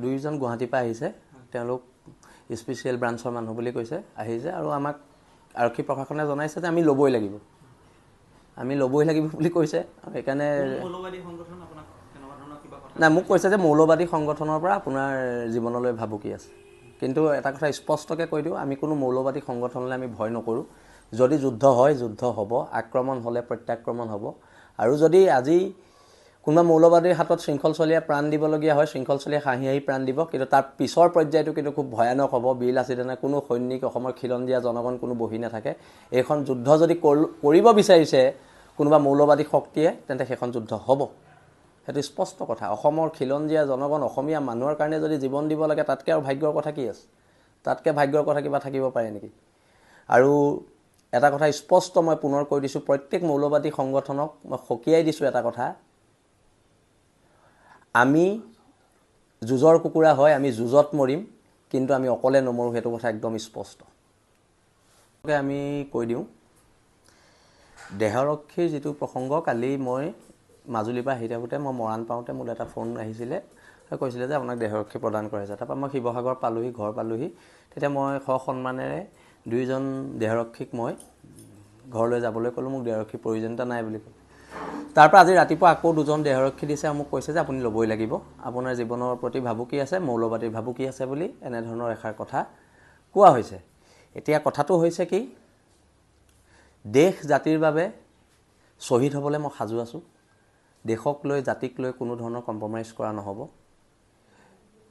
দুইজন গুৱাহাটীৰ পৰা আহিছে তেওঁলোক স্পেচিয়েল ব্ৰাঞ্চৰ মানুহ বুলি কৈছে আহিছে আৰু আমাক আৰক্ষী প্ৰশাসনে জনাইছে যে আমি ল'বই লাগিব বুলি কৈছে সেইকাৰণে মৌলবাদী সংগঠন আপোনাক কেনেকুৱা ধৰণৰ কিবা কথা নাই মোক কৈছে যে মৌলবাদী সংগঠনৰ পৰা আপোনাৰ জীৱনলৈ ভাবুকি আছে কিন্তু এটা কথা স্পষ্টকৈ কৈ দিওঁ আমি কোনো মৌলবাদী সংগঠনলৈ আমি ভয় নকৰোঁ যদি যুদ্ধ হয় যুদ্ধ হ'ব আক্ৰমণ হ'লে প্ৰত্যাক্ৰমণ হ'ব আৰু যদি আজি কোনোবা মৌলবাদীৰ হাতত শৃংখলচলীয়া প্ৰাণ দিবলগীয়া হয় শৃংখলচলীয়া হাঁহি প্ৰাণ দিব কিন্তু তাৰ পিছৰ পৰ্যায়টো কিন্তু খুব ভয়ানক হ'ব বীৰ লাচিতেনে কোনো সৈনিক অসমৰ খিলঞ্জীয়া জনগণ কোনো বহি নাথাকে এইখন যুদ্ধ যদি কৰিব বিচাৰিছে কোনোবা মৌলবাদী শক্তিয়ে তেন্তে সেইখন যুদ্ধ হ'ব সেইটো স্পষ্ট কথা অসমৰ খিলঞ্জীয়া জনগণ অসমীয়া মানুহৰ কাৰণে যদি জীৱন দিব লাগে তাতকৈ আৰু ভাগ্যৰ কথা কি আছে তাতকৈ ভাগ্যৰ কথা কিবা থাকিব পাৰে নেকি আৰু এটা কথা স্পষ্ট মই পুনৰ কৈ দিছোঁ প্ৰত্যেক মৌলবাদী সংগঠনক মই সকীয়াই দিছোঁ এটা কথা আমি যুঁজৰ কুকুৰা হয় আমি যুঁজত মৰিম কিন্তু আমি অকলে নমৰোঁ সেইটো কথা একদম স্পষ্ট আমি কৈ দিওঁ দেহৰক্ষীৰ যিটো প্ৰসংগ কালি মই মাজুলীৰ পৰা আহি থাকোঁতে মই মৰাণ পাওঁতে মোৰ এটা ফোন আহিছিলে কৈছিলে যে আপোনাক দেহৰক্ষী প্ৰদান কৰা হৈছে তাৰপৰা মই শিৱসাগৰ পালোহি ঘৰ পালোহি তেতিয়া মই সন্মানেৰে দুইজন দেহৰক্ষীক মই ঘৰলৈ যাবলৈ ক'লোঁ মোক দেহৰক্ষীৰ প্ৰয়োজনীয়তা নাই বুলি ক'লোঁ তাৰপৰা আজি ৰাতিপুৱা আকৌ দুজন দেহৰক্ষী দিছে আৰু মোক কৈছে যে আপুনি ল'বই লাগিব আপোনাৰ জীৱনৰ প্ৰতি ভাবুকি আছে মৌলবাদীৰ ভাবুকি আছে বুলি এনেধৰণৰ এষাৰ কথা কোৱা হৈছে এতিয়া কথাটো হৈছে কি দেশ জাতিৰ বাবে শ্বহীদ হ'বলৈ মই সাজু আছোঁ দেশক লৈ জাতিক লৈ কোনো ধৰণৰ কম্প্ৰমাইজ কৰা নহ'ব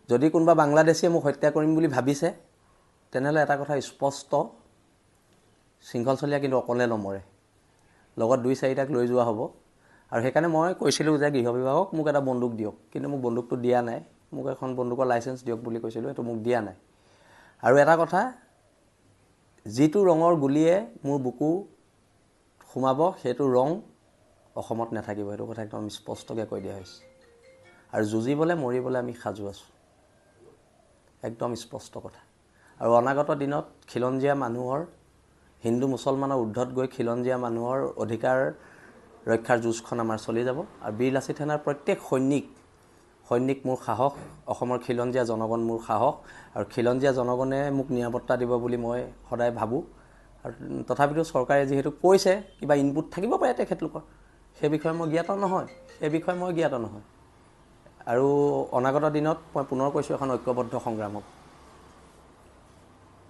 যদি কোনোবা বাংলাদেশীয়ে মোক হত্যা কৰিম বুলি ভাবিছে তেনেহ'লে এটা কথা স্পষ্ট শৃংখলচলীয়া কিন্তু অকলে নমৰে লগত দুই চাৰিটাক লৈ যোৱা হ'ব আৰু সেইকাৰণে মই কৈছিলোঁ যে গৃহ বিভাগক মোক এটা বন্দুক দিয়ক কিন্তু মোক বন্দুকটো দিয়া নাই মোক এখন বন্দুকৰ লাইচেঞ্চ দিয়ক বুলি কৈছিলোঁ সেইটো মোক দিয়া নাই আৰু এটা কথা যিটো ৰঙৰ গুলিয়ে মোৰ বুকু সোমাব সেইটো ৰং অসমত নাথাকিব সেইটো কথা একদম স্পষ্টকৈ কৈ দিয়া হৈছে আৰু যুঁজিবলৈ মৰিবলৈ আমি সাজু আছোঁ একদম স্পষ্ট কথা আৰু অনাগত দিনত খিলঞ্জীয়া মানুহৰ হিন্দু মুছলমানৰ ঊৰ্ধত গৈ খিলঞ্জীয়া মানুহৰ অধিকাৰ ৰক্ষাৰ যুঁজখন আমাৰ চলি যাব আৰু বীৰ লাচিত সেনাৰ প্ৰত্যেক সৈনিক মোৰ সাহস অসমৰ খিলঞ্জীয়া জনগণ মোৰ সাহস আৰু খিলঞ্জীয়া জনগণে মোক নিৰাপত্তা দিব বুলি মই সদায় ভাবোঁ আৰু তথাপিতো চৰকাৰে যিহেতু কৈছে কিবা ইনপুট থাকিব পাৰে তেখেতলোকৰ সেই বিষয়ে মই জ্ঞাত নহয় আৰু অনাগত দিনত মই পুনৰ কৈছোঁ এখন ঐক্যবদ্ধ সংগ্ৰাম হ'ব